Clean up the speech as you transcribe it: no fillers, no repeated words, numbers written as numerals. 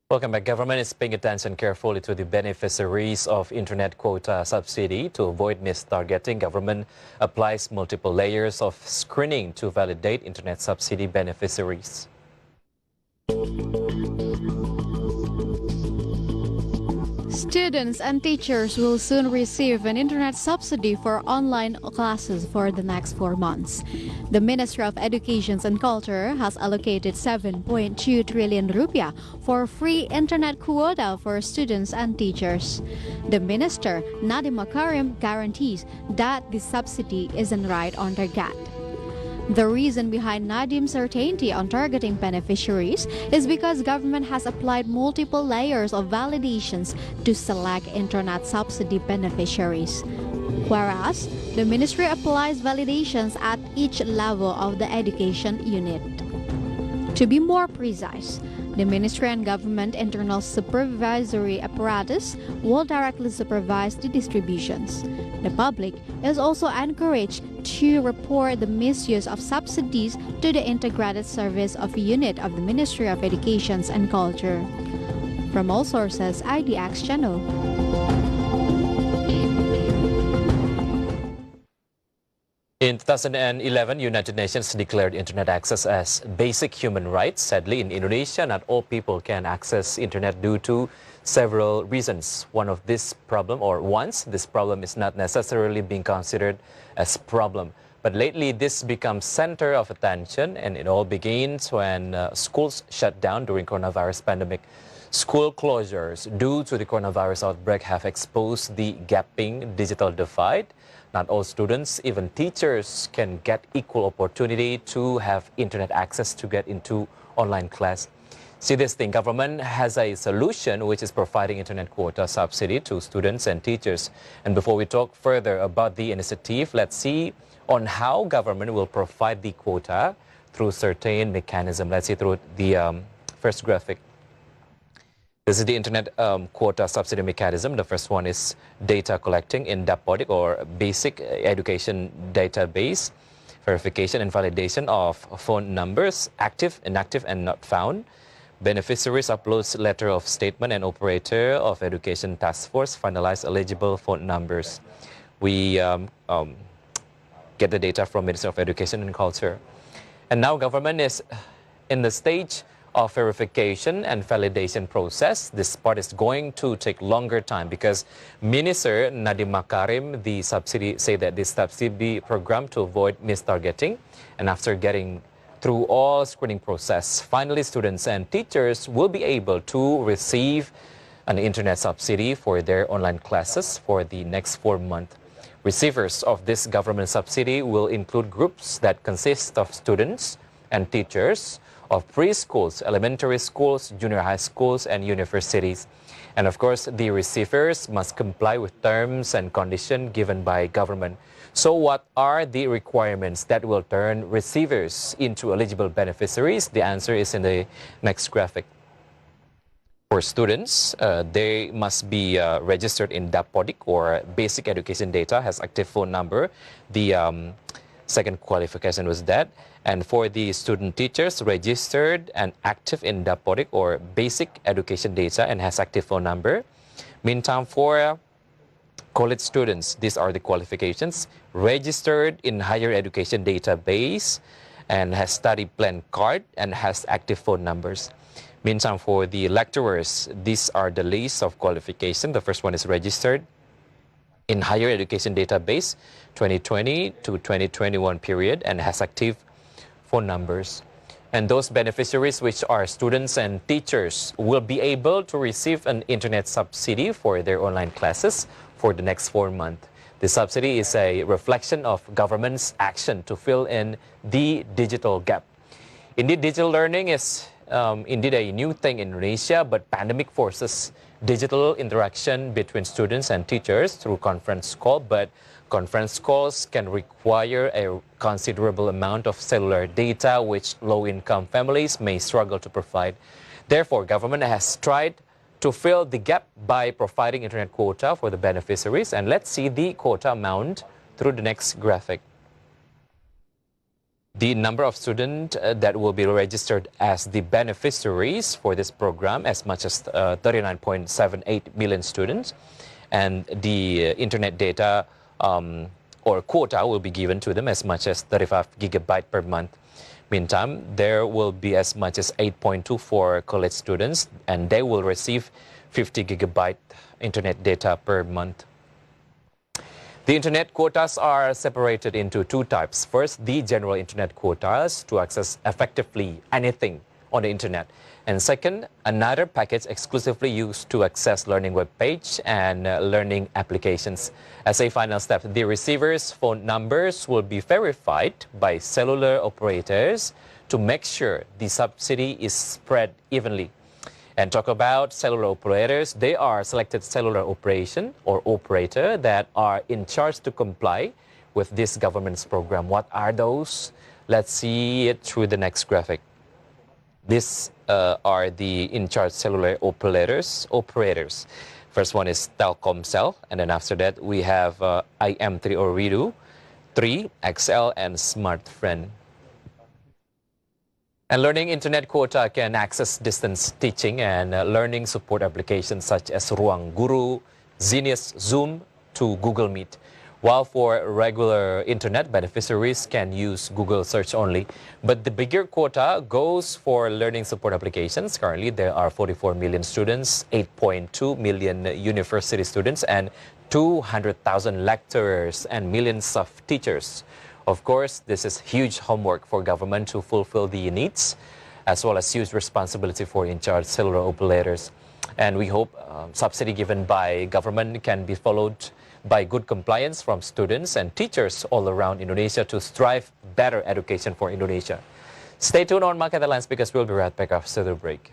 Welcome back. Government is paying attention carefully to the beneficiaries of internet quota subsidy. To avoid mistargeting, government applies multiple layers of screening to validate internet subsidy beneficiaries. Students and teachers will soon receive an internet subsidy for online classes for the next 4 months. The Ministry of Education and Culture has allocated 7.2 trillion rupiah for free internet quota for students and teachers. The minister, Nadiem Makarim, guarantees that the subsidy isn't right on target. The reason behind Nadiem's certainty on targeting beneficiaries is because government has applied multiple layers of validations to select internet subsidy beneficiaries. Whereas, the ministry applies validations at each level of the education unit. To be more precise, the ministry and government internal supervisory apparatus will directly supervise the distributions. The public is also encouraged to report the misuse of subsidies to the integrated service of unit of the Ministry of Education and Culture. From all sources, IDX Channel. In 2011, United Nations declared internet access as basic human rights. Sadly, in Indonesia, not all people can access internet due to several reasons. Once this problem is not necessarily being considered as problem. But lately, this becomes center of attention, and it all begins when schools shut down during coronavirus pandemic. School closures due to the coronavirus outbreak have exposed the gaping digital divide. Not all students, even teachers, can get equal opportunity to have internet access to get into online class. See this thing, government has a solution which is providing internet quota subsidy to students and teachers. And before we talk further about the initiative, let's see on how government will provide the quota through certain mechanism. Let's see through the first graphic. This is the internet quota subsidy mechanism. The first one is data collecting in Dapodik or basic education database, verification and validation of phone numbers, active, inactive, and not found. Beneficiaries uploads letter of statement and operator of education task force finalize eligible phone numbers. We get the data from Ministry of Education and Culture. And now government is in the stage of verification and validation process. This part is going to take longer time because Minister Nadiem Makarim, the subsidy, say that this subsidy program to avoid mistargeting. And after getting through all screening process, finally students and teachers will be able to receive an internet subsidy for their online classes for the next 4 months. Receivers of this government subsidy will include groups that consist of students and teachers of preschools, elementary schools, junior high schools, and universities. And of course, the receivers must comply with terms and conditions given by government. So what are the requirements that will turn receivers into eligible beneficiaries? The answer is in the next graphic. For students, they must be registered in Dapodik or basic education data, has active phone number. The second qualification was that. And for the student teachers, registered and active in Dapodik or basic education data and has active phone number. Meantime, for college students, these are the qualifications. Registered in higher education database and has study plan card and has active phone numbers. Meantime, for the lecturers, these are the list of qualifications. The first one is registered in higher education database 2020 to 2021 period and has active phone numbers. And those beneficiaries, which are students and teachers, will be able to receive an internet subsidy for their online classes for the next 4 months. The subsidy is a reflection of government's action to fill in the digital gap. Indeed, digital learning is indeed a new thing in Indonesia, but pandemic forces digital interaction between students and teachers through conference call, but conference calls can require a considerable amount of cellular data, which low-income families may struggle to provide. Therefore, government has tried to fill the gap by providing internet quota for the beneficiaries. And let's see the quota amount through the next graphic. the number of students that will be registered as the beneficiaries for this program as much as 39.78 million students, and the internet data or quota will be given to them as much as 35 gigabyte per month. Meantime, there will be as much as 8.2 for college students, and they will receive 50 gigabyte internet data per month. The internet quotas are separated into two types. First, the general internet quotas to access effectively anything on the internet. And second, another package exclusively used to access learning web page and learning applications. As a final step, the receiver's phone numbers will be verified by cellular operators to make sure the subsidy is spread evenly. And talk about cellular operators, they are selected cellular operation or operator that are in charge to comply with this government's program. What are those? Let's see it through the next graphic. These are the in-charge cellular operators. First one is Telkomsel, and then after that we have IM3 or Ridu, 3, XL, and SmartFriend. And learning internet quota can access distance teaching and learning support applications such as Ruang Guru, Zenius, Zoom to Google Meet. While for regular internet, beneficiaries can use Google search only. But the bigger quota goes for learning support applications. Currently, there are 44 million students, 8.2 million university students, and 200,000 lecturers and millions of teachers. Of course, this is huge homework for government to fulfill the needs, as well as huge responsibility for in-charge cellular operators. And we hope subsidy given by government can be followed by good compliance from students and teachers all around Indonesia to strive better education for Indonesia. Stay tuned on Market Headlines because we'll be right back after the break.